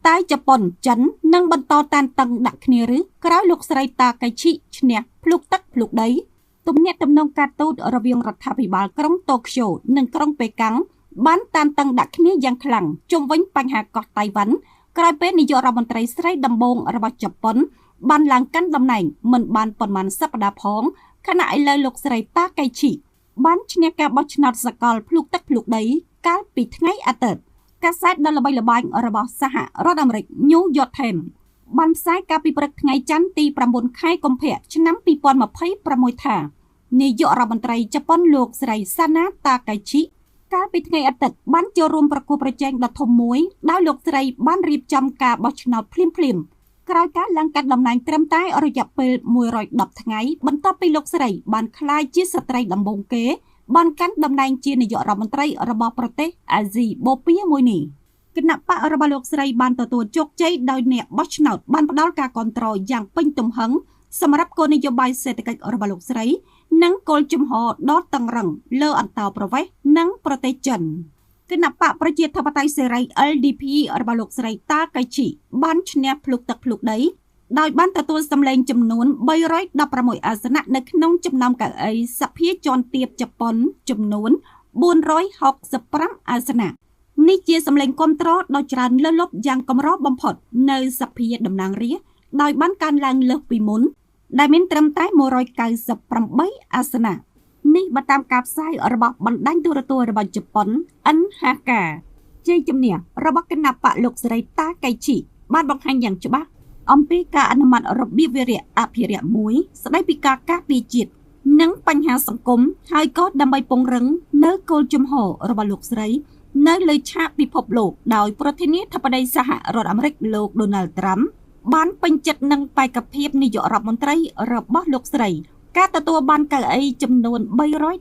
តែជប៉ុនចិននឹងបន្តតានតឹងដាក់គ្នាឬក្រោយលោកស្រីតាកៃឈីឈ្នះភ្លុកទឹកភ្លុកដីទំនាក់ទំនងការទូតរវាងរដ្ឋាភិបាលក្រុងតូក្យូនិងក្រុងប៉េកាំងបានតានតឹងដាក់គ្នាយ៉ាងខ្លាំងជុំវិញបញ្ហាកោះតៃវ៉ាន់ក្រោយពេលនាយករដ្ឋមន្ត្រីស្រីដំបូងរបស់ជប៉ុនបានឡើងកាន់តំណែងមិនបានប៉ុន្មានសប្តាហ៍ផងខណៈឥឡូវលោកស្រីតាកៃឈីបានឈ្នះការបោះឆ្នោតសកលភ្លុកទឹកភ្លុកដីកាលពីថ្ងៃអាទិត្យកាសែតដ៏ល្បីល្បាញរបស់សហរដ្ឋអាមេរិក New York Times បានផ្សាយកាលពីព្រឹកថ្ងៃច័ន្ទទី9ខែកុម្ភៈឆ្នាំ2026ថានាយករដ្ឋមន្ត្រីជប៉ុនលោកស្រីសាណាតាកៃឈីកាលពីថ្ងៃអាទិត្យបានចូលរួមប្រគល់ប្រជែងដ៏ធំមួយដោយលោកស្រីបានរៀបចំការបោះឆ្នោតភ្លាមៗក្រោយការឡើងកាត់តំណែងត្រឹមតែរយៈពេល110ថ្ងៃបន្ទាប់ពីលោកស្រីបានក្លាយជាស្ត្រីដំបូងគេបានកាន់តំណែងជានាយករដ្ឋមន្ត្រីរបស់ប្រទេសអាស៊ីបូព៌ាមួយនេះគណៈបករបស់លោកស្រីបានទទួលជោគជ័យដោយអ្នកបោះឆ្នោតបានផ្ដល់ការគាំទ្រយ៉ាងពេញទំហឹងសម្រាប់គោលនយោបាយសេដ្ឋកិច្ចរបស់លោកស្រីនិងគោលជំហរដ៏តឹងរ៉ឹងលើអន្តោប្រវេសន៍និងប្រទេសចិនគណៈបកប្រជាធិបតេយ្យសេរី LDP របស់លោកស្រីតាកៃឈីបានឈ្នះភ្លុកទឹកភ្លុកដីដោយបានទទួលសម្លេងចំនួន316អាសនៈនៅក្នុងចំណោមកៅអីសភាជាន់ទាបជប៉ុនចំនួន465អាសនៈនេះជាសម្លេងគាំទ្រដ៏ច្រើនលើសលប់យ៉ាងកម្របំផុតនៅសភាតំណាងរាស្ត្រដោយបានកើនឡើងលើសពីមុនដែលមានត្រឹមតែ198អាសនៈនេះបើតាមការផ្សាយរបស់បណ្ដាញទូរទស្សន៍របស់ជប៉ុន NHK ជ័យជំនះរបស់គណៈបកលោកស្រីតាកៃឈីបានបង្ហាញយ៉ាងច្បាស់អំពីការអនុម័តរបៀបវារៈអភិរក្សមួយស្ដីពីការការពារជាតិនិងបញ្ហាសង្គមហើយក៏ដើម្បីពង្រឹងនៅគោលជំហររបស់លោកស្រីនៅលើឆាកពិភពលោកដោយប្រធានាធិបតីសហរដ្ឋអាមេរិកលោក Donald Trump បានពេញចិត្តនឹងបេក្ខភាពនាយករដ្ឋមន្ត្រីរបស់លោកស្រីការទទួលបានកៅអីចំនួន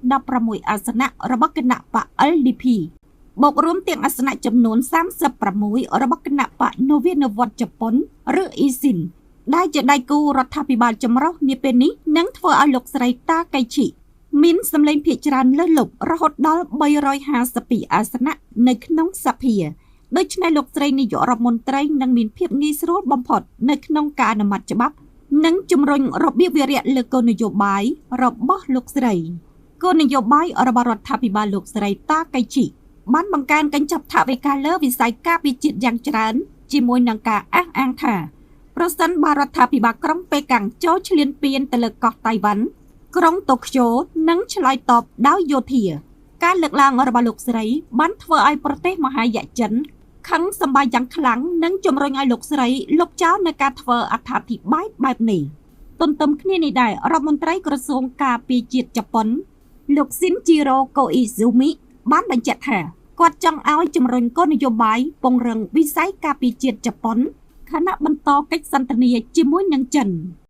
316អាសនៈរបស់គណៈបក LDP បូករួមទាំងអាសនៈចំនួន36របស់គណៈបកនវានុវត្តន៍ជប៉ុនឬ ISIN ដែលជាដៃគូរដ្ឋាភិបាលចម្រុះនាពេលនេះនឹងធ្វើឲ្យលោកស្រីតាកៃឈីមានសម្លេងភាគច្រើនលើសលប់រហូតដល់352អាសនៈនៅក្នុងសភាដូច្នេះលោកស្រីនាយករដ្ឋមន្ត្រីនឹងមានភាពងាយស្រួលបំផុតនៅក្នុងការអនុម័តច្បាប់និងជំរុញរបៀបវារៈលើគោលនយោបាយរបស់លោកស្រីគោលនយោបាយរបស់រដ្ឋាភិបាលលោកស្រីតាកៃឈីបានបង្កើនកញ្ចប់ថវិកាលើវិស័យការពារជាតិយ៉ាងច្រើនជាមួយនឹងការអះអាងថាប្រសិនបើរដ្ឋាភិបាលក្រុងប៉េកាំងចូលឈ្លានពានទៅលើកោះតៃវ៉ាន់ក្រុងតូក្យូនឹងឆ្លើយតបដោយយោធាការលើកឡើងរបស់លោកស្រីបានធ្វើឲ្យប្រទេសមហាយៈចិនខឹងសម្បាយយ៉ាងខ្លាំងនិងជំរុញឲ្យលោកស្រីលុបចោលនៅការធ្វើអត្ថាធិប្បាយបែបនេះទន្ទឹមគ្នានេះដែររដ្ឋមន្ត្រីក្រសួងការពារជាតិជប៉ុនលោកស៊ីនជីរ៉ូកូអ៊ីស៊ូមីបានបញ្ជាក់ថាគាត់ចង់ឲ្យជំរុញគោលនយោបាយពង្រឹងវិស័យការពារជាតិជប៉ុនខណៈបន្តកិច្ចសន្ទនាជាមួយនឹងចិន។